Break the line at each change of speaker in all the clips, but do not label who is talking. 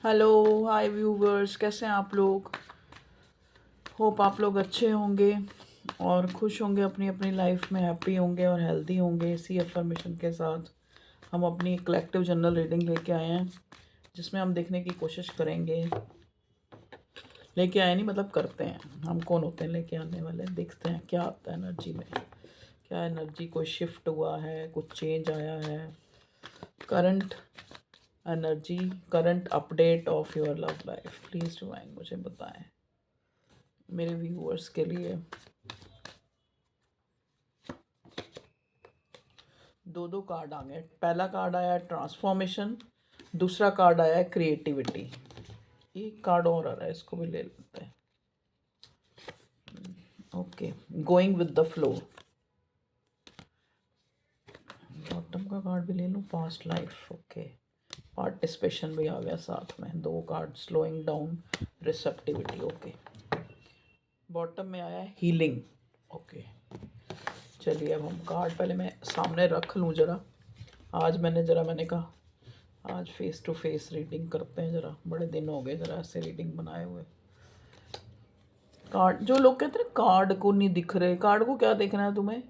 Hello. हाय viewers, कैसे हैं आप लोग? होप आप लोग अच्छे होंगे और खुश होंगे, अपनी अपनी लाइफ में हैप्पी होंगे और हेल्दी होंगे। इसी अफर्मेशन के साथ हम अपनी कलेक्टिव जनरल रीडिंग लेके आए हैं, जिसमें हम देखने की कोशिश करेंगे। लेके आए नहीं मतलब करते हैं। हम कौन होते हैं लेके आने वाले? देखते हैं क्या आता है एनर्जी में। क्या एनर्जी, कोई शिफ्ट हुआ है, कुछ चेंज आया है? Current energy, current update of your love life, please divine मुझे बताएं मेरे व्यूअर्स के लिए। दो दो कार्ड आ गए। पहला कार्ड आया है ट्रांसफॉर्मेशन, दूसरा कार्ड आया है क्रिएटिविटी। एक कार्ड और आ रहा है, इसको भी ले लेते हैं। Okay, going with the flow. Bottom का कार्ड भी ले लूँ, पास्ट लाइफ। ओके, पार्टिसिपेशन भी आ गया साथ में। दो card, slowing down, receptivity. Okay, bottom में आया है हीलिंग। ओके, चलिए अब हम कार्ड पहले मैं सामने रख लूँ ज़रा। आज मैंने कहा आज फेस टू फेस रीडिंग करते हैं ज़रा। बड़े दिन हो गए ज़रा ऐसे रीडिंग बनाए हुए। कार्ड, जो लोग कहते हैं कार्ड को नहीं दिख रहे, कार्ड को क्या देखना है तुम्हें?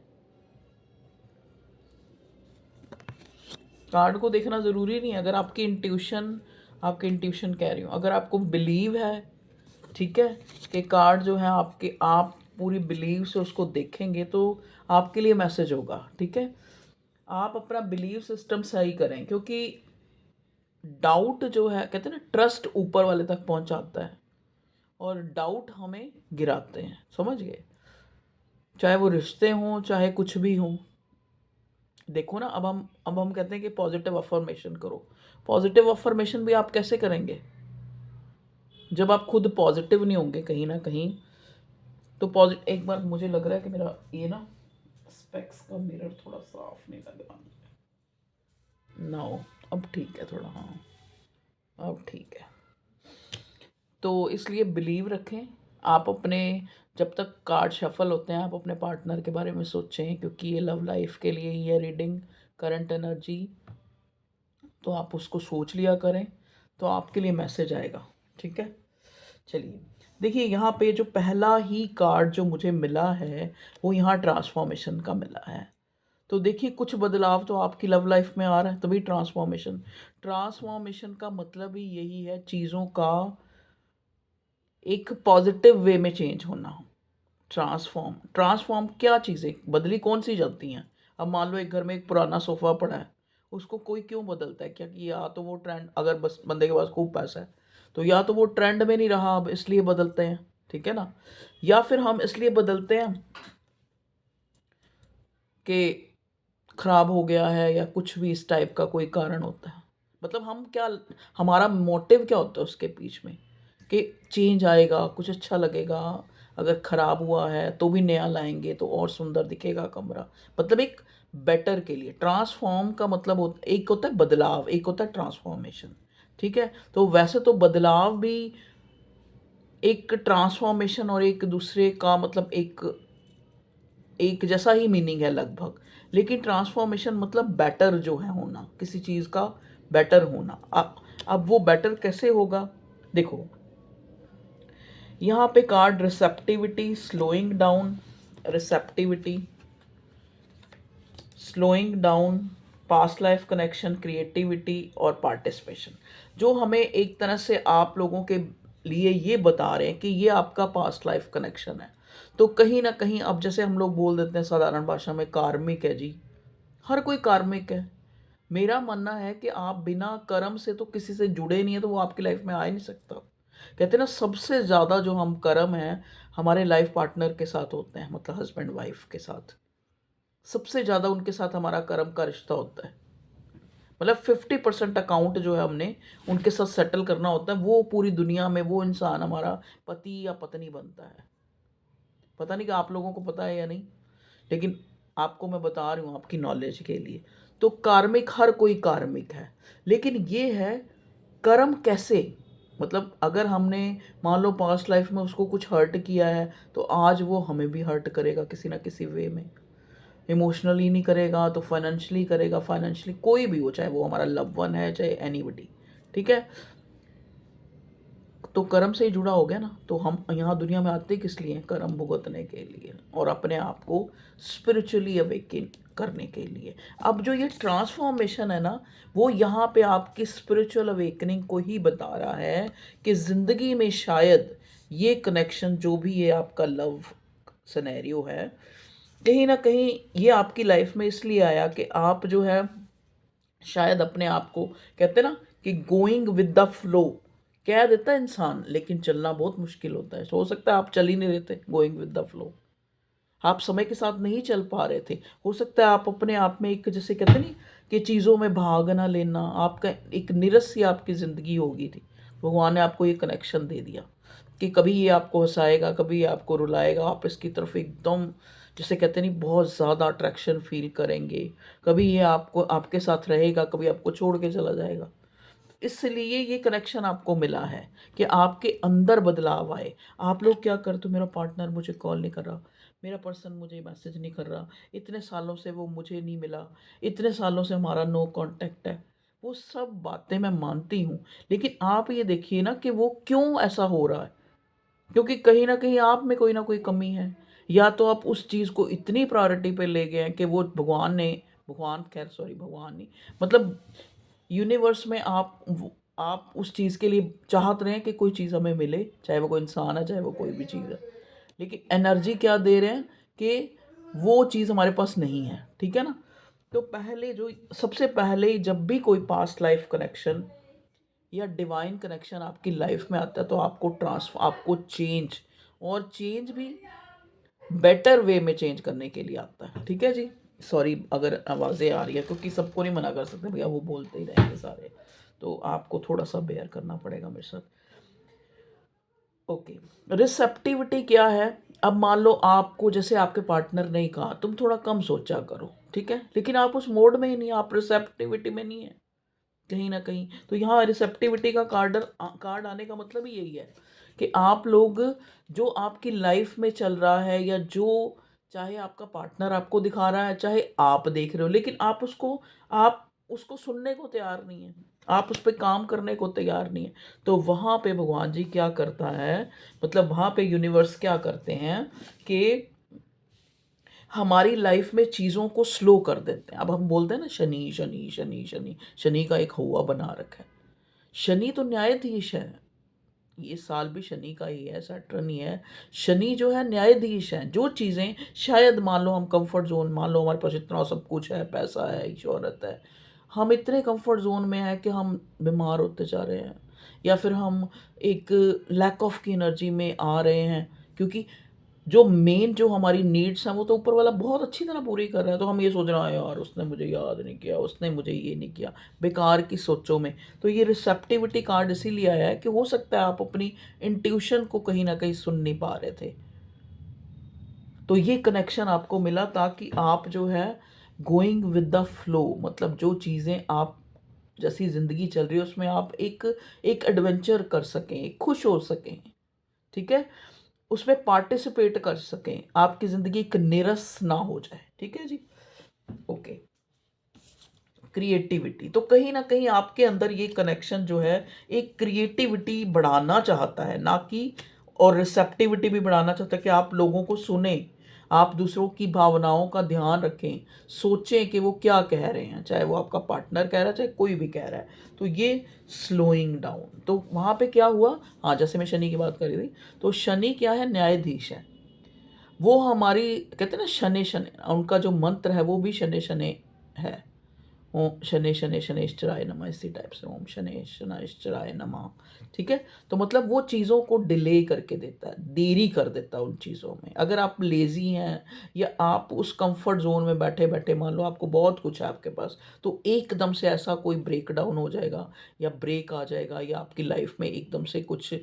कार्ड को देखना ज़रूरी नहीं है। अगर आपकी इंट्यूशन कह रही हूँ, अगर आपको बिलीव है, ठीक है, कि कार्ड जो है आपके, आप पूरी बिलीव से उसको देखेंगे तो आपके लिए मैसेज होगा। ठीक है, आप अपना बिलीव सिस्टम सही करें, क्योंकि डाउट जो है, कहते हैं ना, ट्रस्ट ऊपर वाले तक पहुंचाता है और डाउट हमें गिराते हैं। समझ गए? चाहे वो रिश्ते हों, चाहे कुछ भी हो। देखो ना, अब हम कहते हैं कि पॉजिटिव अफर्मेशन करो। पॉजिटिव अफर्मेशन भी आप कैसे करेंगे जब आप खुद पॉजिटिव नहीं होंगे कहीं ना कहीं? तो पॉजिटिव, एक बार मुझे लग रहा है कि मेरा ये ना स्पेक्स का मिरर थोड़ा साफ नहीं लग रहा। नाउ अब ठीक है थोड़ा, हाँ अब ठीक है। तो इसलिए बिलीव रखें आप अपने। जब तक कार्ड शफल होते हैं, आप अपने पार्टनर के बारे में सोचें, क्योंकि ये लव लाइफ के लिए ही है रीडिंग, करंट एनर्जी। तो आप उसको सोच लिया करें, तो आपके लिए मैसेज आएगा। ठीक है, चलिए देखिए, यहाँ पे जो पहला ही कार्ड जो मुझे मिला है वो यहाँ ट्रांसफॉर्मेशन का मिला है। तो देखिए, कुछ बदलाव तो आपकी लव लाइफ में आ रहा है, तभी ट्रांसफॉर्मेशन। ट्रांसफॉर्मेशन का मतलब ही यही है, चीज़ों का एक पॉजिटिव वे में चेंज होना। ट्रांसफॉर्म, ट्रांसफॉर्म क्या चीज़ें बदली, कौन सी जाती हैं? अब मान लो एक घर में एक पुराना सोफ़ा पड़ा है, उसको कोई क्यों बदलता है? क्या कि या तो वो ट्रेंड, अगर बस बंदे के पास खूब पैसा है तो या तो वो ट्रेंड में नहीं रहा अब, इसलिए बदलते हैं। ठीक है ना? या फिर हम इसलिए बदलते हैं कि ख़राब हो गया है, या कुछ भी इस टाइप का कोई कारण होता है। मतलब हम क्या, हमारा मोटिव क्या होता है उसके बीच में, कि चेंज आएगा, कुछ अच्छा लगेगा। अगर ख़राब हुआ है तो भी नया लाएंगे तो और सुंदर दिखेगा कमरा। मतलब एक बेटर के लिए। ट्रांसफॉर्म का मतलब एक होता है बदलाव, एक होता है ट्रांसफॉर्मेशन। ठीक है, तो वैसे तो बदलाव भी एक ट्रांसफॉर्मेशन और एक दूसरे का मतलब एक एक जैसा ही मीनिंग है लगभग। लेकिन ट्रांसफॉर्मेशन मतलब बेटर जो है होना, किसी चीज़ का बेटर होना। अब वो बेटर कैसे होगा? देखो, यहाँ पे card receptivity, slowing down, receptivity, slowing down, past life connection, creativity और पार्टिसिपेशन, जो हमें एक तरह से आप लोगों के लिए ये बता रहे हैं कि ये आपका पास्ट लाइफ कनेक्शन है। तो कहीं ना कहीं, अब जैसे हम लोग बोल देते हैं साधारण भाषा में, कार्मिक है जी। हर कोई कार्मिक है। मेरा मानना है कि आप बिना कर्म से तो किसी से जुड़े नहीं है, तो वो आपकी लाइफ में आ ही नहीं सकता। कहते हैं ना, सबसे ज़्यादा जो हम कर्म हैं हमारे लाइफ पार्टनर के साथ होते हैं, मतलब हस्बैंड वाइफ के साथ। सबसे ज़्यादा उनके साथ हमारा कर्म का रिश्ता होता है। मतलब 50% अकाउंट जो है हमने उनके साथ सेटल करना होता है। वो पूरी दुनिया में वो इंसान हमारा पति या पत्नी बनता है। पता नहीं कि आप लोगों को पता है या नहीं, लेकिन आपको मैं बता रही हूँ आपकी नॉलेज के लिए। तो कार्मिक, हर कोई कार्मिक है। लेकिन ये है कर्म कैसे, मतलब अगर हमने मान लो पास्ट लाइफ में उसको कुछ हर्ट किया है, तो आज वो हमें भी हर्ट करेगा किसी ना किसी वे में। इमोशनली नहीं करेगा तो फाइनेंशियली करेगा। फाइनेंशियली कोई भी हो, चाहे वो हमारा लव वन है, चाहे एनीबडी। ठीक है, तो कर्म से ही जुड़ा हो गया ना। तो हम यहाँ दुनिया में आते किस लिए हैं? कर्म भुगतने के लिए और अपने आप को स्पिरिचुअली अवेकिन करने के लिए। अब जो ये ट्रांसफॉर्मेशन है ना, वो यहाँ पे आपकी स्पिरिचुअल अवेकनिंग को ही बता रहा है कि ज़िंदगी में शायद ये कनेक्शन जो भी ये आपका लव सिनेरियो है, कहीं ना कहीं ये आपकी लाइफ में इसलिए आया कि आप जो है शायद अपने आप को, कहते हैं ना कि गोइंग विद द फ्लो कह देता है इंसान, लेकिन चलना बहुत मुश्किल होता है। तो हो सकता है आप चल ही नहीं रहे थे गोइंग विद द फ्लो, आप समय के साथ नहीं चल पा रहे थे। हो सकता है आप अपने आप में एक, जैसे कहते नहीं कि चीज़ों में भाग ना लेना, आपका एक नीरस सी आपकी ज़िंदगी हो गई थी। भगवान ने आपको ये कनेक्शन दे दिया कि कभी ये आपको हंसाएगा, कभी ये आपको रुलाएगा, आप इसकी तरफ एकदम, जिसे कहते नहीं, बहुत ज़्यादा अट्रैक्शन फील करेंगे। कभी ये आपको आपके साथ रहेगा, कभी आपको छोड़ के चला जाएगा। इसलिए ये कनेक्शन आपको मिला है कि आपके अंदर बदलाव आए। आप लोग क्या करते हो, मेरा पार्टनर मुझे कॉल नहीं कर रहा, मेरा पर्सन मुझे मैसेज नहीं कर रहा, इतने सालों से वो मुझे नहीं मिला, इतने सालों से हमारा नो कांटेक्ट है। वो सब बातें मैं मानती हूँ, लेकिन आप ये देखिए ना कि वो क्यों ऐसा हो रहा है। क्योंकि कहीं ना कहीं आप में कोई ना कोई कमी है, या तो आप उस चीज़ को इतनी प्रायोरिटी पे ले गए हैं कि वो भगवान ने, भगवान खैर सॉरी भगवान नहीं, मतलब यूनिवर्स में आप उस चीज़ के लिए चाहत रहे हैं कि कोई चीज़ हमें मिले, चाहे वो कोई इंसान है, चाहे वो कोई भी चीज़ है, लेकिन एनर्जी क्या दे रहे हैं कि वो चीज़ हमारे पास नहीं है। ठीक है ना। तो पहले जो, सबसे पहले जब भी कोई पास्ट लाइफ कनेक्शन या डिवाइन कनेक्शन आपकी लाइफ में आता है, तो आपको आपको चेंज, और चेंज भी बेटर वे में चेंज करने के लिए आता है। ठीक है जी। सॉरी अगर आवाज़ें आ रही है, क्योंकि सबको नहीं मना कर सकते भैया, वो बोलते ही रहेंगे सारे, तो आपको थोड़ा सा बेयर करना पड़ेगा मेरे साथ। ओके। रिसेप्टिविटी क्या है? अब मान लो आपको, जैसे आपके पार्टनर ने ही कहा तुम थोड़ा कम सोचा करो, ठीक है, लेकिन आप उस मोड में ही नहीं, आप रिसेप्टिविटी में नहीं है कहीं ना कहीं। तो यहाँ रिसेप्टिविटी का कार्ड आने का मतलब ही यही है कि आप लोग, जो आपकी लाइफ में चल रहा है, या जो, चाहे आपका पार्टनर आपको दिखा रहा है, चाहे आप देख रहे हो, लेकिन आप उसको सुनने को तैयार नहीं है, आप उस पर काम करने को तैयार नहीं है। तो वहाँ पे भगवान जी क्या करता है, मतलब वहाँ पे यूनिवर्स क्या करते हैं कि हमारी लाइफ में चीज़ों को स्लो कर देते हैं। अब हम बोलते हैं ना शनि शनि शनि शनि, शनि का एक हौवा बना रखा है। शनि तो न्यायाधीश है, ये साल भी शनि का ही है, सैटर्न ही है। शनि जो है न्यायाधीश है। जो चीज़ें शायद, मान लो हम कंफर्ट जोन, मान लो हमारे पास इतना सब कुछ है, पैसा है, शोहरत है, हम इतने कंफर्ट जोन में हैं कि हम बीमार होते जा रहे हैं, या फिर हम एक लैक ऑफ की एनर्जी में आ रहे हैं, क्योंकि जो मेन जो हमारी नीड्स हैं वो तो ऊपर वाला बहुत अच्छी तरह पूरी कर रहा है। तो हम ये सोच रहे हैं यार उसने मुझे याद नहीं किया, उसने मुझे ये नहीं किया, बेकार की सोचों में। तो ये रिसेप्टिविटी कार्ड इसीलिए आया है कि हो सकता है आप अपनी इंट्यूशन को कहीं ना कहीं सुन नहीं पा रहे थे। तो ये कनेक्शन आपको मिला ताकि आप जो है गोइंग विद द फ्लो, मतलब जो चीज़ें आप, जैसी ज़िंदगी चल रही है उसमें आप एक एक एडवेंचर कर सकें, खुश हो सकें। ठीक है, उसमें पार्टिसिपेट कर सकें, आपकी ज़िंदगी एक नीरस ना हो जाए। ठीक है जी। ओके। क्रिएटिविटी, तो कहीं ना कहीं आपके अंदर ये कनेक्शन जो है एक क्रिएटिविटी बढ़ाना चाहता है, ना कि, और रिसेप्टिविटी भी बढ़ाना चाहता है कि आप लोगों को सुने, आप दूसरों की भावनाओं का ध्यान रखें, सोचें कि वो क्या कह रहे हैं, चाहे वो आपका पार्टनर कह रहा है, चाहे कोई भी कह रहा है। तो ये स्लोइंग डाउन, तो वहाँ पे क्या हुआ, हाँ जैसे मैं शनि की बात कर रही थी, तो शनि क्या है, न्यायाधीश है। वो हमारी, कहते हैं ना शनि शनि, उनका जो मंत्र है वो भी शनि शनि है। ओम शनि शनि शनिश्चराय नमः, इसी टाइप से ओम शनि शनिश्चराय नमः। ठीक है। तो मतलब वो चीज़ों को डिले करके देता है, देरी कर देता है उन चीज़ों में। अगर आप लेज़ी हैं, या आप उस कंफर्ट जोन में बैठे बैठे, मान लो आपको बहुत कुछ है आपके पास, तो एकदम से ऐसा कोई ब्रेक डाउन हो जाएगा, या ब्रेक आ जाएगा, या आपकी लाइफ में एकदम से कुछ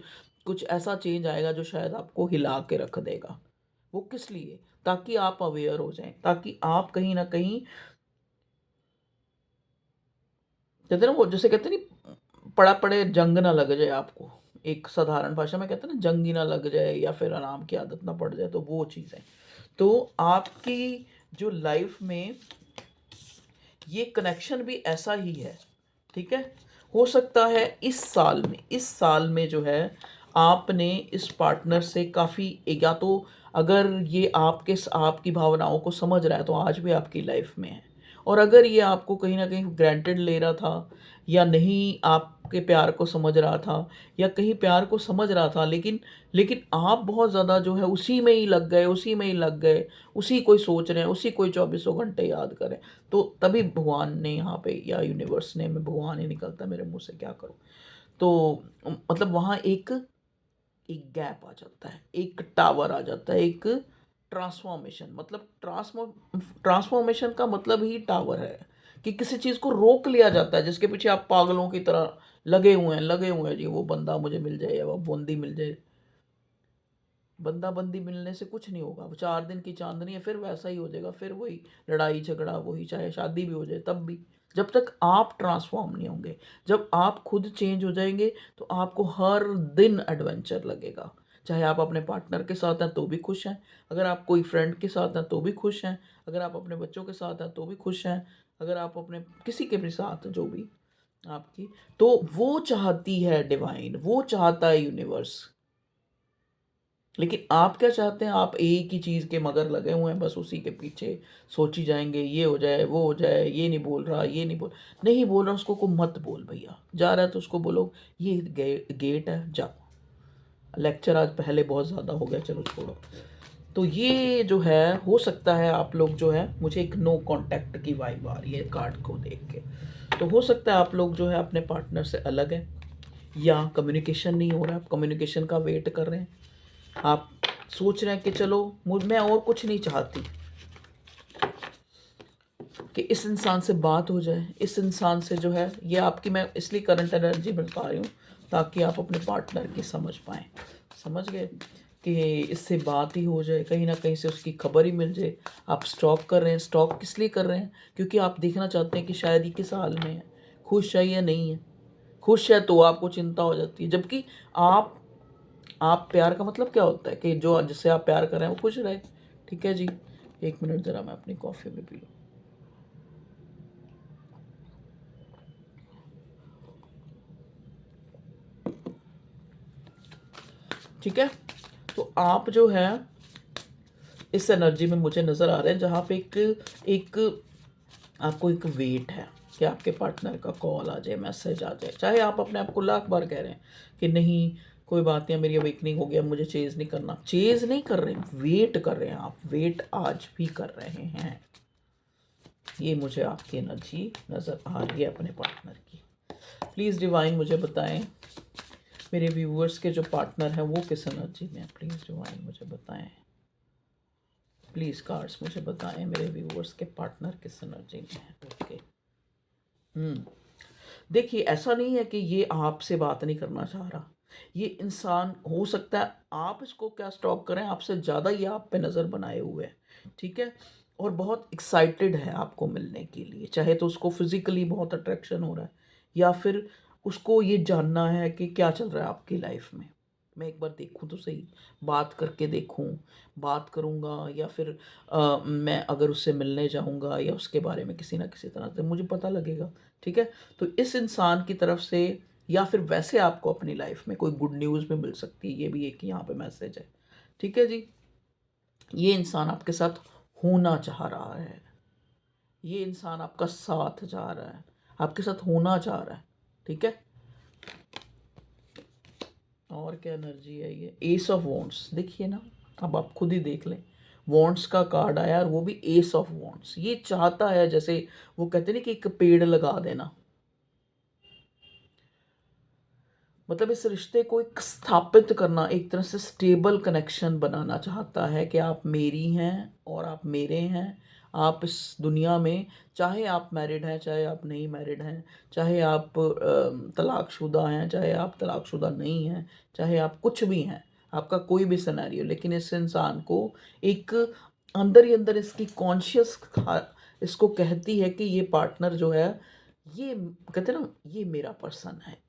कुछ ऐसा चेंज आएगा जो शायद आपको हिला के रख देगा। वो किस लिए? ताकि आप अवेयर हो जाएं, ताकि आप कहीं ना कहीं, कहते हैं ना वो, जैसे कहते नहीं, पड़ा पड़े जंग ना लग जाए आपको, एक साधारण भाषा में कहते हैं ना, जंग ही ना लग जाए, या फिर आराम की आदत ना पड़ जाए, तो वो चीज़ है। तो आपकी जो लाइफ में ये कनेक्शन भी ऐसा ही है। ठीक है। हो सकता है इस साल में जो है आपने इस पार्टनर से काफ़ी, या तो अगर ये आपकी भावनाओं को समझ रहा है तो आज भी आपकी लाइफ में है, और अगर ये आपको कहीं न कहीं ग्रांटेड ले रहा था या नहीं आपके प्यार को समझ रहा था, या कहीं प्यार को समझ रहा था लेकिन लेकिन आप बहुत ज़्यादा जो है उसी में ही लग गए, उसी में ही लग गए, उसी को ही सोच रहे हैं, उसी को ही चौबीसों घंटे याद करें, तो तभी भगवान ने यहाँ पे, या यूनिवर्स ने, मैं भगवान ही निकलता है मेरे मुँह से, क्या करूँ? तो मतलब वहाँ एक एक गैप आ जाता है, एक टावर आ जाता है, एक ट्रांसफॉर्मेशन, मतलब ट्रांसफॉर्मेशन का मतलब ही टावर है कि किसी चीज़ को रोक लिया जाता है जिसके पीछे आप पागलों की तरह लगे हुए हैं जी, वो बंदा मुझे मिल जाए या वो बंदी मिल जाए। बंदा बंदी मिलने से कुछ नहीं होगा, वो 4 दिन की चांदनी है, फिर वैसा ही हो जाएगा, फिर वही लड़ाई झगड़ा, वही चाहे शादी भी हो जाए तब भी, जब तक आप ट्रांसफॉर्म नहीं होंगे। जब आप खुद चेंज हो जाएंगे तो आपको हर दिन एडवेंचर लगेगा। चाहे आप अपने पार्टनर के साथ हैं तो भी खुश हैं, अगर आप कोई फ्रेंड के साथ हैं तो भी खुश हैं, अगर आप अपने बच्चों के साथ हैं तो भी खुश हैं, अगर आप अपने किसी के भी साथ जो भी आपकी, तो वो चाहती है डिवाइन, वो चाहता है यूनिवर्स। लेकिन आप क्या चाहते हैं? आप एक ही चीज़ के मगर लगे हुए हैं, बस उसी के पीछे सोची जाएंगे, ये हो जाए, वो हो जाए, ये नहीं बोल रहा, ये नहीं बोल रहा, उसको को मत बोल भैया, जा रहा है तो उसको बोलो ये गेट है, जाओ। लेक्चर आज पहले बहुत ज़्यादा हो गया, चलो छोड़ो। तो ये जो है, हो सकता है आप लोग जो है, मुझे एक नो कांटेक्ट की वाइब आ रही है कार्ड को देख के, तो हो सकता है आप लोग जो है अपने पार्टनर से अलग हैं, या कम्युनिकेशन नहीं हो रहा है, आप कम्युनिकेशन का वेट कर रहे हैं, आप सोच रहे हैं कि चलो मैं और कुछ नहीं चाहती कि इस इंसान से बात हो जाए, इस इंसान से जो है, ये आपकी, मैं इसलिए करंट एनर्जी बता रही हूँ ताकि आप अपने पार्टनर की समझ पाएँ, समझ गए, कि इससे बात ही हो जाए, कहीं ना कहीं से उसकी खबर ही मिल जाए। आप स्टॉक कर रहे हैं, स्टॉक किस लिए कर रहे हैं? क्योंकि आप देखना चाहते हैं कि शायद ये किस हाल में है, खुश है या नहीं है। खुश है तो आपको चिंता हो जाती है, जबकि आप प्यार का मतलब क्या होता है कि जो जिससे आप प्यार कर रहे हैं वो खुश रहे। ठीक है जी, 1 मिनट ज़रा मैं अपनी कॉफ़ी में पी लूँ। ठीक है, तो आप जो है इस एनर्जी में मुझे नज़र आ रहे हैं जहाँ पे एक आपको एक वेट है कि आपके पार्टनर का कॉल आ जाए, मैसेज आ जाए, चाहे आप अपने आप को लाख बार कह रहे हैं कि नहीं कोई बात नहीं, मेरी अवेकनिंग हो गया, मुझे चेज़ नहीं करना, चेज़ नहीं कर रहे हैं, वेट कर रहे हैं, आप वेट आज भी कर रहे हैं। ये मुझे आपकी एनर्जी नज़र आ रही है अपने पार्टनर की। प्लीज़ डिवाइन मुझे बताएं, मेरे व्यूअर्स के जो पार्टनर हैं वो किस एनर्जी में है, प्लीज़ डिवाइन मुझे बताएं। प्लीज़ कार्ड्स मुझे बताएं मेरे व्यूअर्स के पार्टनर किस एनर्जी में है। ओके, देखिए ऐसा नहीं है कि ये आपसे बात नहीं करना चाह रहा, ये इंसान हो सकता है आप इसको क्या स्टॉक करें, आपसे ज़्यादा ये आप पे नज़र बनाए हुए है। ठीक है, और बहुत एक्साइटेड है आपको मिलने के लिए, चाहे तो उसको फिज़िकली बहुत अट्रैक्शन हो रहा है, या फिर उसको ये जानना है कि क्या चल रहा है आपकी लाइफ में। मैं एक बार देखूं तो सही, बात करके देखूं, बात करूंगा, या फिर मैं अगर उससे मिलने जाऊंगा या उसके बारे में किसी ना किसी तरह से मुझे पता लगेगा। ठीक है, तो इस इंसान की तरफ से, या फिर वैसे आपको अपनी लाइफ में कोई गुड न्यूज़ भी मिल सकती है, ये भी एक यहाँ पे मैसेज है। ठीक है जी, ये इंसान आपके साथ होना चाह रहा है, ये इंसान आपका साथ जा रहा है, आपके साथ होना चाह रहा है। ठीक है, और क्या एनर्जी है ये, एस ऑफ वॉन्ट्स, देखिए ना, अब आप खुद ही देख लें, वॉन्ट्स का कार्ड आया और वो भी एस ऑफ वॉन्ट्स। ये चाहता है, जैसे वो कहते हैं ना कि एक पेड़ लगा देना, मतलब इस रिश्ते को एक स्थापित करना, एक तरह से स्टेबल कनेक्शन बनाना चाहता है कि आप मेरी हैं और आप मेरे हैं। आप इस दुनिया में, चाहे आप मैरिड हैं चाहे आप नहीं मैरिड हैं, चाहे आप तलाकशुदा हैं चाहे आप तलाकशुदा नहीं हैं, चाहे आप कुछ भी हैं, आपका कोई भी सिनेरियो, लेकिन इस इंसान को एक अंदर ही अंदर इसकी कॉन्शियस इसको कहती है कि ये पार्टनर जो है, ये कहते हैं ना, ये मेरा पर्सन है।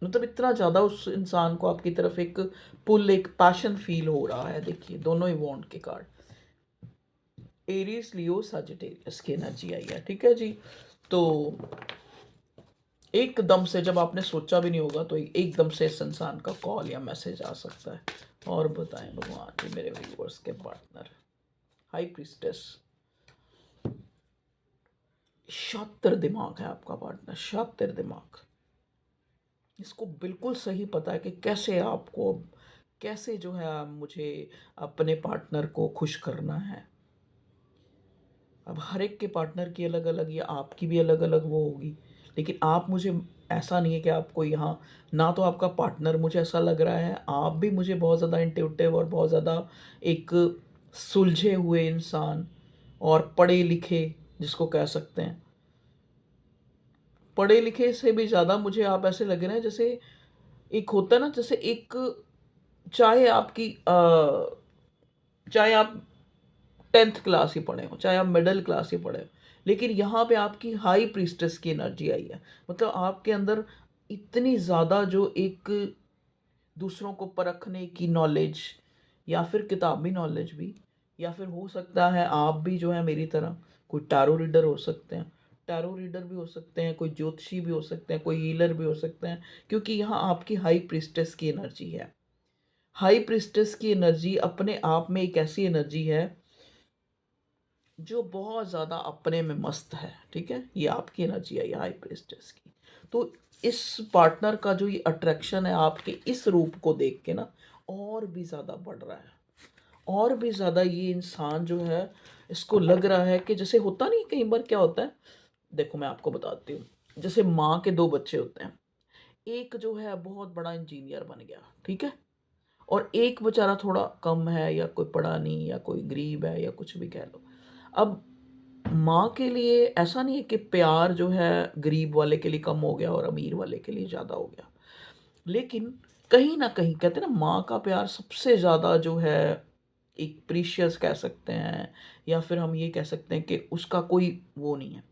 मतलब इतना ज़्यादा उस इंसान को आपकी तरफ एक पुल, एक पैशन फील हो रहा है। देखिए दोनों ही वॉन्ड के कार्ड, एरीज लियो सजिटेरियस की एनर्जी आई है। ठीक है जी, तो एकदम से जब आपने सोचा भी नहीं होगा तो एकदम से इस इंसान का कॉल या मैसेज आ सकता है। और बताएं भगवान जी मेरे व्यूअर्स के पार्टनर, हाई प्रीस्टेस, शातिर दिमाग है आपका पार्टनर, शातिर दिमाग। इसको बिल्कुल सही पता है कि कैसे आपको, कैसे जो है मुझे अपने पार्टनर को खुश करना है। अब हर एक के पार्टनर की अलग अलग, या आपकी भी अलग अलग वो होगी, लेकिन आप मुझे, ऐसा नहीं है कि आपको यहाँ, ना तो आपका पार्टनर मुझे ऐसा लग रहा है, आप भी मुझे बहुत ज़्यादा इंट्यूटिव और बहुत ज़्यादा एक सुलझे हुए इंसान और पढ़े लिखे, जिसको कह सकते हैं, पढ़े लिखे से भी ज़्यादा मुझे आप ऐसे लग रहे हैं जैसे एक होता है ना, जैसे एक, चाहे आपकी चाहे आप 10th क्लास ही पढ़े हो, चाहे आप मिडिल क्लास ही पढ़े हो, लेकिन यहाँ पे आपकी हाई प्रीस्टेस की एनर्जी आई है। मतलब आपके अंदर इतनी ज़्यादा जो एक दूसरों को परखने की नॉलेज, या फिर किताबी नॉलेज भी, या फिर हो सकता है आप भी जो है मेरी तरह कोई टैरो रीडर हो सकते हैं, टैरो रीडर भी हो सकते हैं, कोई ज्योतिषी भी हो सकते हैं, कोई हीलर भी हो सकते हैं, क्योंकि यहाँ आपकी हाई प्रीस्टेस की एनर्जी है। हाई प्रीस्टेस की एनर्जी अपने आप में एक ऐसी एनर्जी है जो बहुत ज़्यादा अपने में मस्त है, ठीक है, ये आपकी एनर्जी है, ये हाई प्रीस्टेस की। तो इस पार्टनर का जो ये अट्रैक्शन है आपके इस रूप को देख के ना, और भी ज़्यादा बढ़ रहा है, और भी ज़्यादा ये इंसान जो है, इसको लग रहा है कि जैसे होता नहीं, कई बार क्या होता है, देखो मैं आपको बताती हूँ, जैसे माँ के दो बच्चे होते हैं, एक जो है बहुत बड़ा इंजीनियर बन गया, ठीक है, और एक बेचारा थोड़ा कम है, या कोई पढ़ा नहीं, या कोई गरीब है, या कुछ भी कह लो। अब माँ के लिए ऐसा नहीं है कि प्यार जो है गरीब वाले के लिए कम हो गया और अमीर वाले के लिए ज़्यादा हो गया, लेकिन कहीं ना कहीं कहते हैं ना, माँ का प्यार सबसे ज़्यादा जो है एक प्रीशियस कह सकते हैं, या फिर हम ये कह सकते हैं कि उसका कोई वो नहीं है।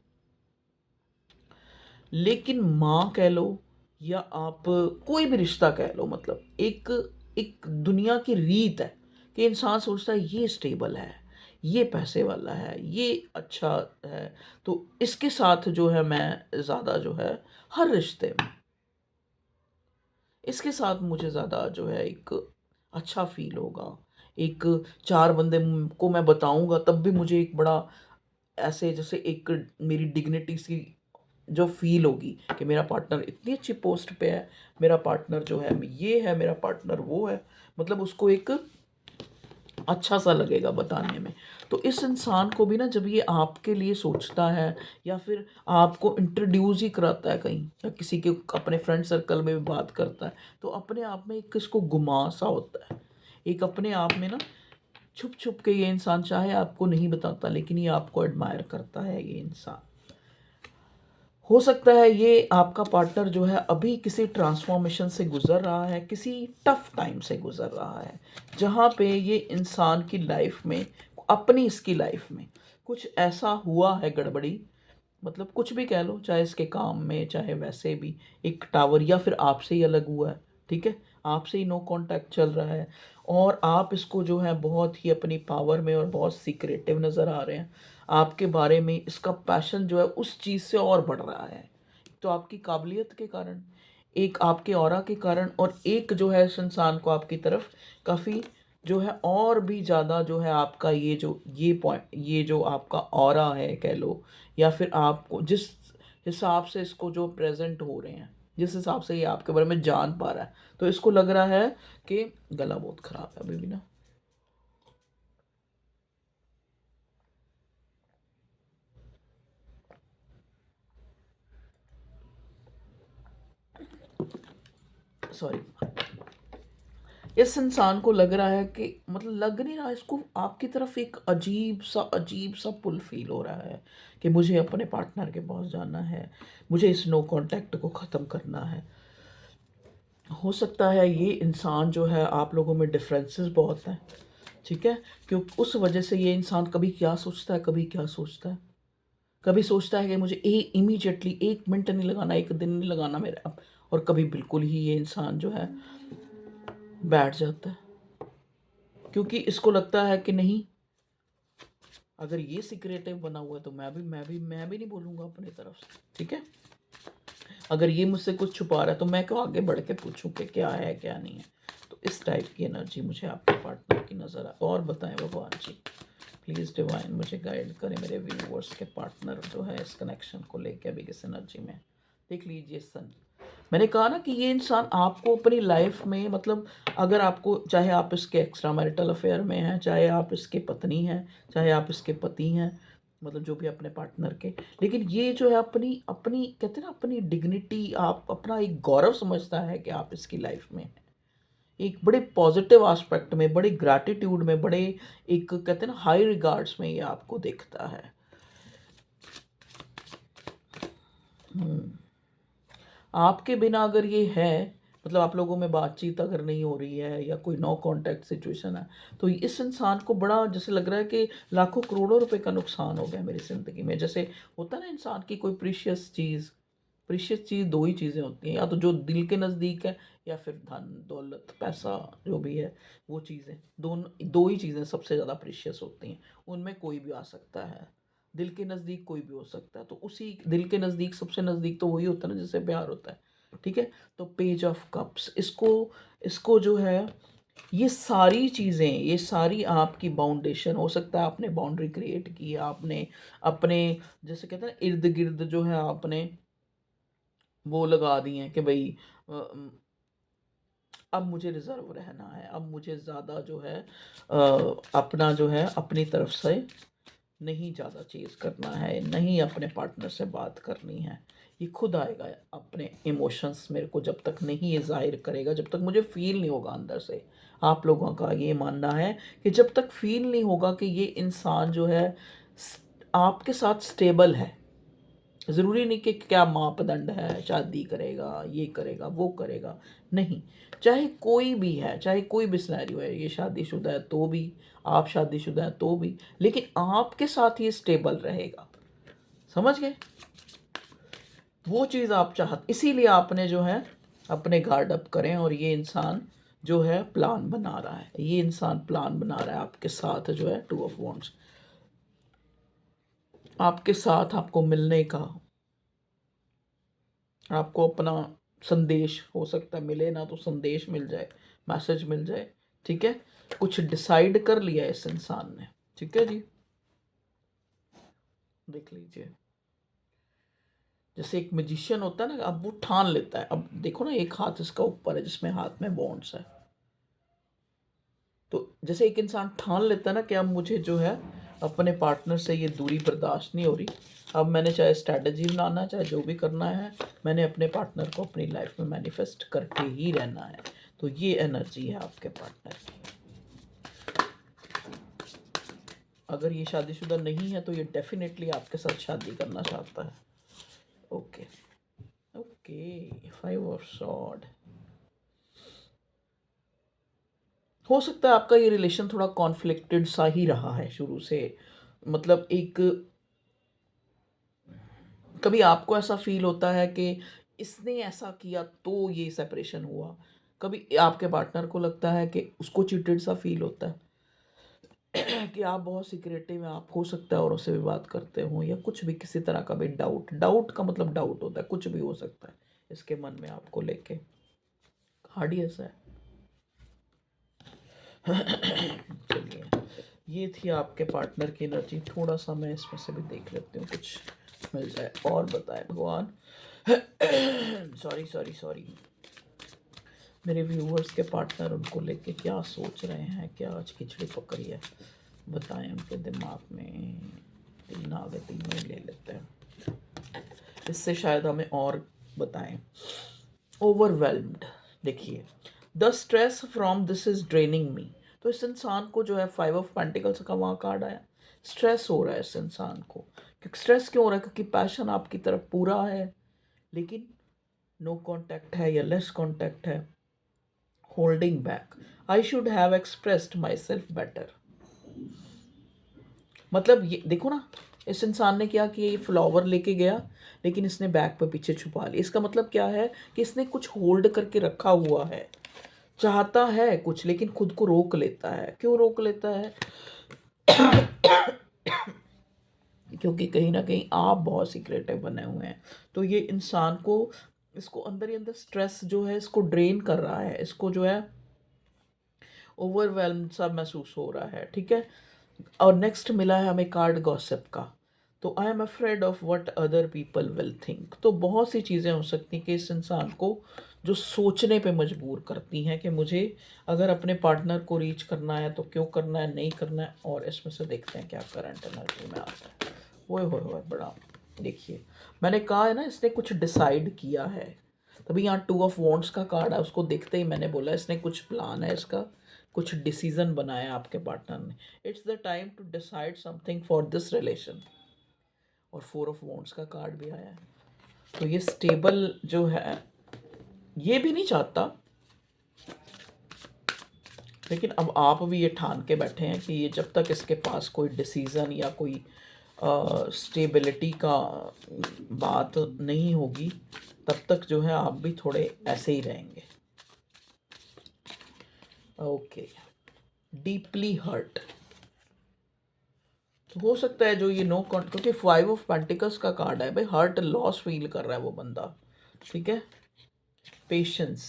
लेकिन माँ कह लो, या आप कोई भी रिश्ता कह लो, मतलब एक एक दुनिया की रीत है कि इंसान सोचता है ये स्टेबल है, ये पैसे वाला है, ये अच्छा है, तो इसके साथ जो है मैं ज़्यादा जो है, हर रिश्ते में इसके साथ मुझे ज़्यादा जो है एक अच्छा फील होगा। एक चार बंदे को मैं बताऊंगा तब भी मुझे एक बड़ा ऐसे जैसे एक मेरी डिग्निटी सी जो फ़ील होगी कि मेरा पार्टनर इतनी अच्छी पोस्ट पे है, मेरा पार्टनर जो है ये है, मेरा पार्टनर वो है, मतलब उसको एक अच्छा सा लगेगा बताने में। तो इस इंसान को भी ना, जब ये आपके लिए सोचता है, या फिर आपको इंट्रोड्यूस ही कराता है कहीं, या किसी के अपने फ्रेंड सर्कल में भी बात करता है, तो अपने आप में एक इसको गुमा सा होता है, एक अपने आप में ना छुप छुप के ये इंसान, चाहे आपको नहीं बताता, लेकिन ये आपको एडमायर करता है ये इंसान। हो सकता है ये आपका पार्टनर जो है अभी किसी ट्रांसफॉर्मेशन से गुजर रहा है, किसी टफ टाइम से गुजर रहा है, जहाँ पे ये इंसान की लाइफ में, अपनी इसकी लाइफ में कुछ ऐसा हुआ है गड़बड़ी, मतलब कुछ भी कह लो, चाहे इसके काम में, चाहे वैसे भी एक टावर, या फिर आपसे ही अलग हुआ है, ठीक है, आपसे ही नो कांटेक्ट चल रहा है, और आप इसको जो है बहुत ही अपनी पावर में और बहुत सीक्रेटिव नज़र आ रहे हैं, आपके बारे में इसका पैशन जो है उस चीज़ से और बढ़ रहा है। तो आपकी काबिलियत के कारण, एक आपके ऑरा के कारण, और एक जो है इस इंसान को आपकी तरफ काफ़ी जो है और भी ज़्यादा जो है आपका ये जो ये पॉइंट, ये जो आपका ऑरा है कह लो, या फिर आपको जिस हिसाब से इसको जो प्रेजेंट हो रहे हैं, जिस हिसाब से ये आपके बारे में जान पा रहा है, तो इसको लग रहा है कि गला बहुत ख़राब है अभी भी ना। सॉरी। इस इंसान को लग रहा है कि, मतलब लग नहीं रहा, इसको आपकी तरफ एक अजीब सा पुल फील हो रहा है कि मुझे अपने पार्टनर के पास जाना है, मुझे इस नो कांटेक्ट को ख़त्म करना है। हो सकता है ये इंसान जो है, आप लोगों में डिफरेंसेस बहुत हैं, ठीक है, क्योंकि उस वजह से ये इंसान कभी क्या सोचता है, कभी क्या सोचता है, कभी सोचता है कि मुझे इमीजिएटली 1 मिनट नहीं लगाना, 1 दिन नहीं लगाना मेरा, और कभी बिल्कुल ही ये इंसान जो है बैठ जाता है, क्योंकि इसको लगता है कि नहीं, अगर ये सिक्रेटिव बना हुआ है तो मैं भी नहीं बोलूँगा अपनी तरफ से, ठीक है। अगर ये मुझसे कुछ छुपा रहा है तो मैं क्यों आगे बढ़ के पूछूं कि क्या है क्या नहीं है। तो इस टाइप की एनर्जी मुझे आपके पार्टनर की नज़र आ। और बताएं भगवान जी, प्लीज़ डिवाइन मुझे गाइड करें मेरे व्यूवर्स के पार्टनर जो है इस कनेक्शन को लेके अभी किस एनर्जी में। देख लीजिए सन, मैंने कहा ना कि ये इंसान आपको अपनी लाइफ में, मतलब अगर आपको, चाहे आप इसके एक्स्ट्रा मैरिटल अफेयर में हैं, चाहे आप इसके पत्नी हैं, चाहे आप इसके पति हैं, मतलब जो भी अपने पार्टनर के, लेकिन ये जो है अपनी अपनी कहते हैं ना अपनी डिग्निटी, आप अपना एक गौरव समझता है कि आप इसकी लाइफ में हैं। एक बड़े पॉजिटिव एस्पेक्ट में, बड़े ग्रैटिट्यूड में, बड़े एक कहते हैं ना हाई रिगार्ड्स में ये आपको देखता है। आपके बिना अगर ये है, मतलब आप लोगों में बातचीत अगर नहीं हो रही है या कोई नो कांटेक्ट सिचुएशन है, तो इस इंसान को बड़ा जैसे लग रहा है कि लाखों करोड़ों रुपए का नुकसान हो गया मेरी ज़िंदगी में। जैसे होता है ना इंसान की कोई प्रीशियस चीज़ दो ही चीज़ें होती हैं, या तो जो दिल के नज़दीक है, या फिर धन दौलत पैसा जो भी है वो चीज़ें, दोनों दो ही चीज़ें सबसे ज़्यादा प्रीशियस होती हैं। उनमें कोई भी आ सकता है, दिल के नज़दीक कोई भी हो सकता है, तो उसी दिल के नज़दीक सबसे नज़दीक तो वही होता है ना जिससे प्यार होता है। ठीक है, तो पेज ऑफ कप्स, इसको इसको जो है, ये सारी चीज़ें, ये सारी आपकी बाउंडेशन, हो सकता है आपने बाउंड्री क्रिएट की है, आपने अपने जैसे कहते हैं ना इर्द गिर्द जो है आपने वो लगा दी हैं कि भाई अब मुझे रिज़र्व रहना है, अब मुझे ज़्यादा जो है अपना जो है अपनी तरफ से नहीं ज़्यादा चीज़ करना है, नहीं अपने पार्टनर से बात करनी है। ये खुद आएगा अपने इमोशंस, मेरे को जब तक नहीं ये ज़ाहिर करेगा, जब तक मुझे फ़ील नहीं होगा अंदर से। आप लोगों का ये मानना है कि जब तक फ़ील नहीं होगा कि ये इंसान जो है आपके साथ स्टेबल है, ज़रूरी नहीं कि क्या मापदंड है, शादी करेगा, ये करेगा, वो करेगा, नहीं। चाहे कोई भी है, चाहे कोई भी सिनेरियो है, ये शादीशुदा है तो भी, आप शादीशुदा हैं तो भी, लेकिन आपके साथ ये स्टेबल रहेगा। समझ गए? वो चीज़ आप इसीलिए आपने जो है अपने गार्ड अप करें। और ये इंसान जो है प्लान बना रहा है, ये इंसान प्लान बना रहा है आपके साथ जो है टू ऑफ वॉन्ड्स, आपके साथ आपको मिलने का, आपको अपना संदेश, हो सकता है मिले ना तो संदेश मिल जाए, मैसेज मिल जाए। ठीक है, कुछ डिसाइड कर लिया है इस इंसान ने। ठीक है जी, देख लीजिए, जैसे एक मैजिशियन होता है ना, अब वो ठान लेता है। अब देखो ना, एक हाथ इसका ऊपर है जिसमें हाथ में बॉन्ड्स है, तो जैसे एक इंसान ठान लेता है ना कि अब मुझे जो है अपने पार्टनर से ये दूरी बर्दाश्त नहीं हो रही, अब मैंने चाहे स्ट्रैटेजी बनाना है, चाहे जो भी करना है, मैंने अपने पार्टनर को अपनी लाइफ में मैनिफेस्ट करके ही रहना है। तो ये एनर्जी है आपके पार्टनर की। अगर ये शादीशुदा नहीं है तो ये डेफिनेटली आपके साथ शादी करना चाहता है। Okay okay, 5 of sword. हो सकता है आपका ये रिलेशन थोड़ा कॉन्फ्लिक्टेड सा ही रहा है शुरू से, मतलब एक, कभी आपको ऐसा फील होता है कि इसने ऐसा किया तो ये सेपरेशन हुआ, कभी आपके पार्टनर को लगता है कि उसको चीटेड सा फील होता है कि आप बहुत सिक्रेटिव में, आप हो सकता है औरों से भी बात करते हो, या कुछ भी किसी तरह का भी डाउट, डाउट का मतलब डाउट होता है, कुछ भी हो सकता है इसके मन में आपको लेके। हार्डियस है। चलिए, ये थी आपके पार्टनर की एनर्जी। थोड़ा सा मैं इसमें से भी देख लेती हूँ कुछ मिल जाए। और बताए भगवान। सॉरी सॉरी सॉरी, मेरे व्यूवर्स के पार्टनर उनको लेके क्या सोच रहे हैं, क्या आज खिचड़ी पकड़ी है, बताएं उनके दिमाग में। 3 आ गए, 3 में ले लेते हैं, इससे शायद हमें और बताएं। ओवरवेल्म्ड, देखिए, the stress from this is draining me. तो इस इंसान को जो है 5 ऑफ पेंटिकल्स का वहाँ कार्ड आया, स्ट्रेस हो रहा है इस इंसान को। क्योंकि स्ट्रेस क्यों हो रहा है? क्योंकि पैशन आपकी तरफ पूरा है, लेकिन नो कांटेक्ट है या लेस कांटेक्ट है, holding back. I should have expressed my self better. मतलब ये देखो ना, इस इंसान ने क्या किया, ये फ्लावर लेके गया, लेकिन इसने बैग पे पीछे छुपा लिया। इसका मतलब क्या है कि इसने कुछ होल्ड करके रखा हुआ है, चाहता है कुछ लेकिन खुद को रोक लेता है। क्यों रोक लेता है? क्योंकि कहीं ना कहीं आप बहुत सीक्रेटिव बने हुए हैं। तो ये इंसान को इसको अंदर ही अंदर स्ट्रेस जो है इसको ड्रेन कर रहा है, इसको जो है ओवरवेल्म सा महसूस हो रहा है, ठीक है। और नेक्स्ट मिला है हमें कार्ड गॉसिप का। तो I am afraid of what other people will think. तो बहुत सी चीज़ें हो सकती हैं कि इस इंसान को जो सोचने पे मजबूर करती हैं कि मुझे अगर अपने पार्टनर को रीच करना है तो क्यों करना है, नहीं करना है। और इसमें से देखते हैं क्या करंट एनर्जी में आता है। ओए होए होए, बड़ा देखिए, मैंने कहा है ना इसने कुछ डिसाइड किया है। तभी यहाँ 2 ऑफ वॉन्ड्स का कार्ड है, उसको देखते ही मैंने बोला इसने कुछ प्लान है, इसका कुछ डिसीजन बनाया आपके पार्टनर ने। It's the time to decide something for this relation. और 4 ऑफ वॉन्ड्स का कार्ड भी आया है। तो ये स्टेबल जो है ये भी नहीं चाहता, लेकिन अब आप भी ये ठान के बैठे हैं कि ये जब तक इसके पास कोई डिसीज़न या कोई स्टेबिलिटी का बात नहीं होगी तब तक जो है आप भी थोड़े ऐसे ही रहेंगे। ओके, डीपली हर्ट हो सकता है जो ये क्योंकि 5 ऑफ पेंटिकल्स का कार्ड है भाई, हर्ट लॉस फील कर रहा है वो बंदा, ठीक है। पेशेंस,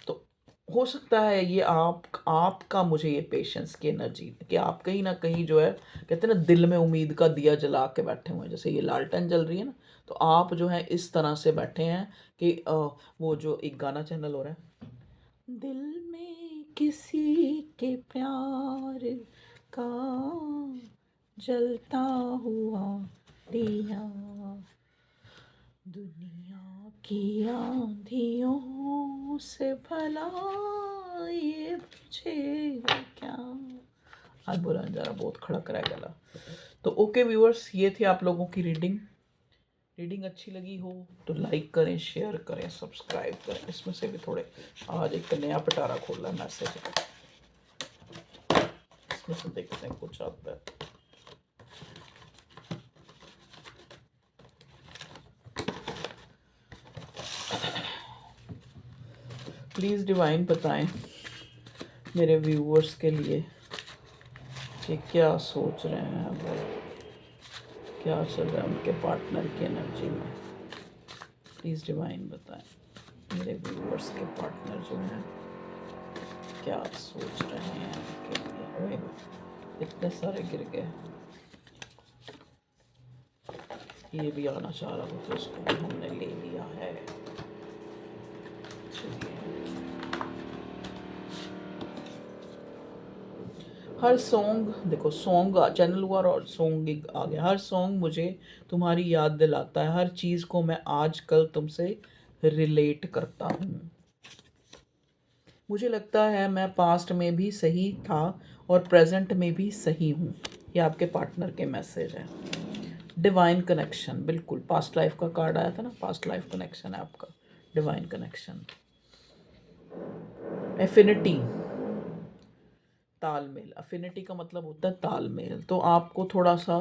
तो हो सकता है ये आपका मुझे ये पेशेंस की एनर्जी कि आप कहीं ना कहीं जो है कहते हैं ना दिल में उम्मीद का दिया जला के बैठे हुए हैं, जैसे ये लालटेन जल रही है ना, तो आप जो है इस तरह से बैठे हैं कि वो जो एक गाना चैनल हो रहा है, दिल में किसी के प्यार का जलता हुआ दिया, दुनिया की आंधियों से भला ये मुझे क्या। आज बोला जरा बहुत खड़क रहा है गला। तो ओके व्यूअर्स, ये थी आप लोगों की रीडिंग अच्छी लगी हो तो लाइक करें, शेयर करें, सब्सक्राइब करें। इसमें से भी थोड़े आज एक नया पिटारा खोला मैसेज, इसमें से देखते हैं कुछ आता है। प्लीज़ डिवाइन बताएं मेरे व्यूअर्स के लिए कि क्या सोच रहे हैं वो, क्या चल रहा है उनके पार्टनर की एनर्जी में। प्लीज़ डिवाइन बताएं मेरे व्यूअर्स के पार्टनर जो हैं क्या सोच रहे हैं उनके लिए। इतने सारे गिर गए, ये भी आना चाह रहा था तो इसको भी हमने ले लिया है। हर सॉन्ग देखो, सॉन्ग चैनल हुआ और सॉन्ग आ गया। हर सॉन्ग मुझे तुम्हारी याद दिलाता है, हर चीज़ को मैं आज कल तुमसे रिलेट करता हूँ। मुझे लगता है मैं पास्ट में भी सही था और प्रेजेंट में भी सही हूँ। ये आपके पार्टनर के मैसेज है। डिवाइन कनेक्शन, बिल्कुल पास्ट लाइफ का कार्ड आया था ना, पास्ट लाइफ कनेक्शन है आपका, डिवाइन कनेक्शन। एफिनिटी, तालमेल। अफिनिटी का मतलब होता है तालमेल। तो आपको थोड़ा सा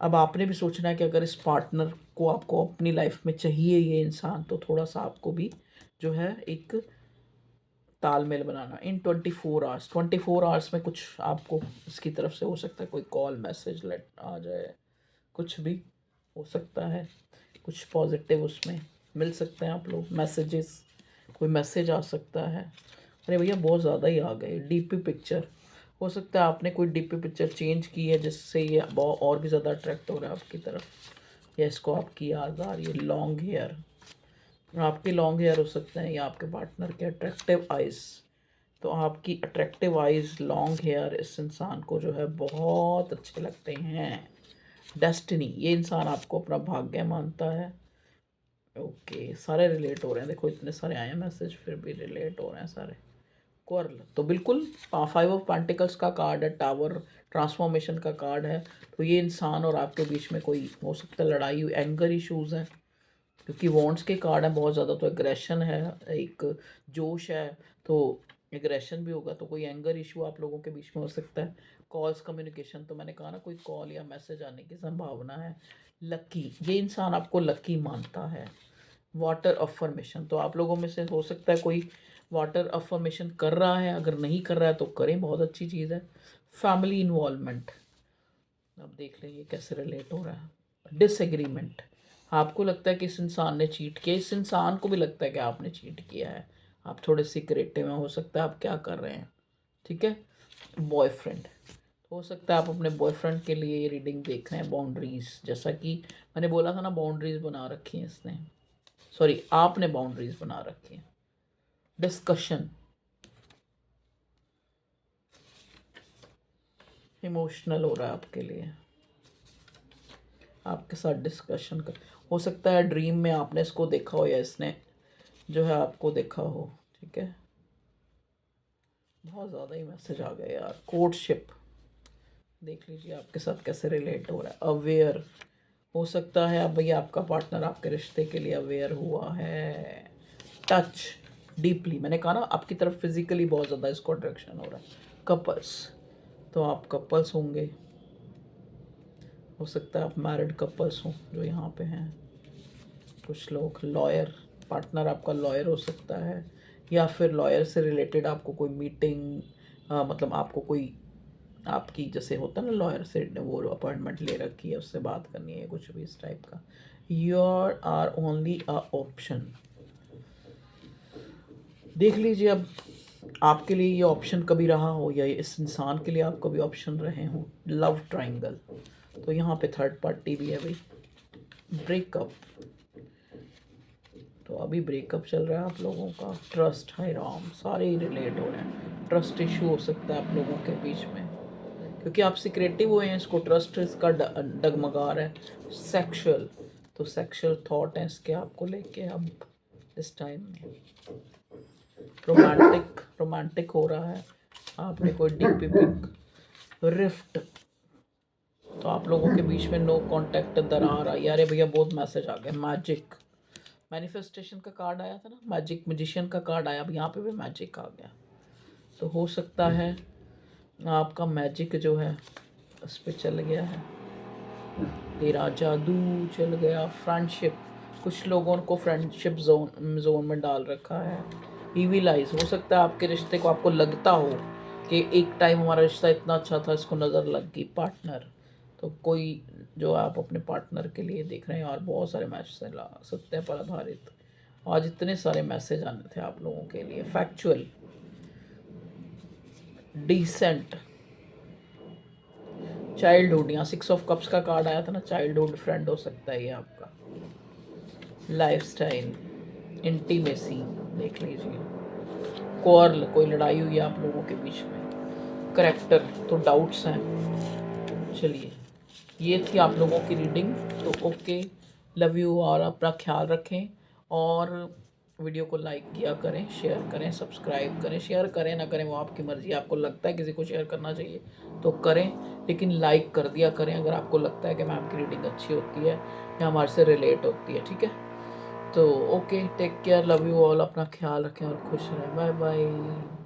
अब आपने भी सोचना है कि अगर इस पार्टनर को आपको अपनी लाइफ में चाहिए ये इंसान, तो थोड़ा सा आपको भी जो है एक तालमेल बनाना। इन 24 आवर्स, 24 आवर्स में कुछ आपको इसकी तरफ से हो सकता है, कोई कॉल मैसेज लेट आ जाए, कुछ भी हो सकता है, कुछ पॉजिटिव उसमें मिल सकते हैं आप लोग, मैसेजेस, कोई मैसेज आ सकता है। अरे भैया बहुत ज़्यादा ही आ गए। डीपी पिक्चर, हो सकता है आपने कोई डीपी पिक्चर चेंज की है जिससे ये बहुत और भी ज़्यादा अट्रैक्ट हो रहा है आपकी तरफ, या इसको आपकी याद आ रही है। लॉन्ग हेयर, आपके लॉन्ग हेयर हो सकते हैं या आपके पार्टनर के अट्रैक्टिव आइज़। तो आपकी अट्रैक्टिव आइज़, लॉन्ग हेयर इस इंसान को जो है बहुत अच्छे लगते हैं। डेस्टिनी, ये इंसान आपको अपना भाग्य मानता है। ओके, सारे रिलेट हो रहे हैं, देखो इतने सारे आए हैं मैसेज, फिर भी रिलेट हो रहे हैं सारे। क्वर्ल, तो बिल्कुल 5 ऑफ पेंटिकल्स का कार्ड है, टावर ट्रांसफॉर्मेशन का कार्ड है। तो ये इंसान और आपके बीच में कोई हो सकता है लड़ाई, एंगर इश्यूज़ हैं, क्योंकि वॉन्ट्स के कार्ड है बहुत ज़्यादा। तो एग्रेशन है, एक जोश है, तो एग्रेशन भी होगा। तो कोई एंगर इशू आप लोगों के बीच में हो सकता है। कॉल्स, कम्युनिकेशन, तो मैंने कहा ना कोई कॉल या मैसेज आने की संभावना है। लकी, ये इंसान आपको लकी मानता है। वाटर अफर्मेशन, तो आप लोगों में से हो सकता है कोई वाटर अफर्मेशन कर रहा है, अगर नहीं कर रहा है तो करें, बहुत अच्छी चीज़ है। फैमिली इन्वॉल्वमेंट, अब देख लें ये कैसे रिलेट हो रहा है। डिसएग्रीमेंट, आपको लगता है कि इस इंसान ने चीट किया, इस इंसान को भी लगता है कि आपने चीट किया है। आप थोड़े सिक्रेटिव में, हो सकता है आप क्या कर रहे हैं, ठीक है। बॉयफ्रेंड, हो सकता है आप अपने बॉयफ्रेंड के लिए ये रीडिंग देख रहे हैं। बाउंड्रीज, जैसा कि मैंने बोला था ना, बाउंड्रीज बना रखी हैं इसने, सॉरी आपने बाउंड्रीज बना रखी हैं। डिस्कशन, इमोशनल हो रहा है आपके लिए, आपके साथ डिस्कशन कर, हो सकता है ड्रीम में आपने इसको देखा हो या इसने जो है आपको देखा हो, ठीक है। बहुत ज़्यादा ही मैसेज आ गए यार। कोर्टशिप, देख लीजिए आपके साथ कैसे रिलेट हो रहा है। अवेयर, हो सकता है अब भैया आपका पार्टनर आपके रिश्ते के लिए अवेयर हुआ है। टच, डीपली, मैंने कहा ना आपकी तरफ फिजिकली बहुत ज़्यादा इसको अट्रैक्शन हो रहा है। कपल्स, तो आप कपल्स होंगे, हो सकता है आप मैरिड कपल्स हों जो यहाँ पे हैं। कुछ लोग लॉयर, पार्टनर आपका लॉयर हो सकता है, या फिर लॉयर से रिलेटेड आपको कोई मीटिंग, मतलब आपको कोई, आपकी जैसे होता है ना लॉयर से वो अपॉइंटमेंट ले रखी है, उससे बात करनी है, कुछ भी इस टाइप का। Your are only a option, देख लीजिए अब आपके लिए ये ऑप्शन कभी रहा हो या इस इंसान के लिए आप कभी ऑप्शन रहे हों। लव ट्रायंगल, तो यहाँ पे थर्ड पार्टी भी है भाई। ब्रेकअप, तो अभी ब्रेकअप चल रहा है आप लोगों का। ट्रस्ट, हाय राम, सारे ही रिलेट हो रहे हैं। ट्रस्ट इशू हो सकता है आप लोगों के बीच में, क्योंकि आप सिक्रेटिव हुए हैं, इसको ट्रस्ट इसका डगमगा रहा है। सेक्सुअल, तो सेक्सुअल थॉट है इसके आपको लेके अब इस टाइम में। रोमांटिक, रोमांटिक हो रहा है, आपने कोई डीपी पिक। रिफ्ट, तो आप लोगों के बीच में नो कांटेक्ट, दरार आई। अरे भैया बहुत मैसेज आ गए। मैजिक, मैनिफेस्टेशन का कार्ड आया था ना, मैजिक मैजिशियन का कार्ड आया, अब यहाँ पे भी मैजिक आ गया। तो हो सकता है आपका मैजिक जो है उस पर चल गया है, तेरा जादू चल गया। फ्रेंडशिप, कुछ लोगों को फ्रेंडशिप जोन में डाल रखा है। ईविल आइज, हो सकता है आपके रिश्ते को आपको लगता हो कि एक टाइम हमारा रिश्ता इतना अच्छा था, इसको नज़र लग गई। पार्टनर, तो कोई जो आप अपने पार्टनर के लिए देख रहे हैं, और बहुत सारे मैसेज ला सत्य पर आधारित, आज इतने सारे मैसेज आने थे आप लोगों के लिए। फैक्चुअल, डिसेंट, चाइल्डहुड, यहाँ 6 ऑफ कप्स का कार्ड आया था ना, चाइल्डहुड फ्रेंड हो सकता है ये आपका। लाइफस्टाइल, इंटीमेसी, देख लीजिए। क्वार्ल, कोई लड़ाई हुई है आप लोगों के बीच में। करेक्टर, तो डाउट्स हैं। चलिए ये थी आप लोगों की रीडिंग, तो ओके, लव यू, और अपना ख्याल रखें। और वीडियो को लाइक किया करें, शेयर करें, सब्सक्राइब करें। शेयर करें ना करें वो आपकी मर्ज़ी, आपको लगता है किसी को शेयर करना चाहिए तो करें, लेकिन लाइक कर दिया करें अगर आपको लगता है कि मैम की रीडिंग अच्छी होती है या हमारे से रिलेट होती है, ठीक है। तो okay, take care, love you all, अपना ख्याल रखें और खुश रहें। Bye bye.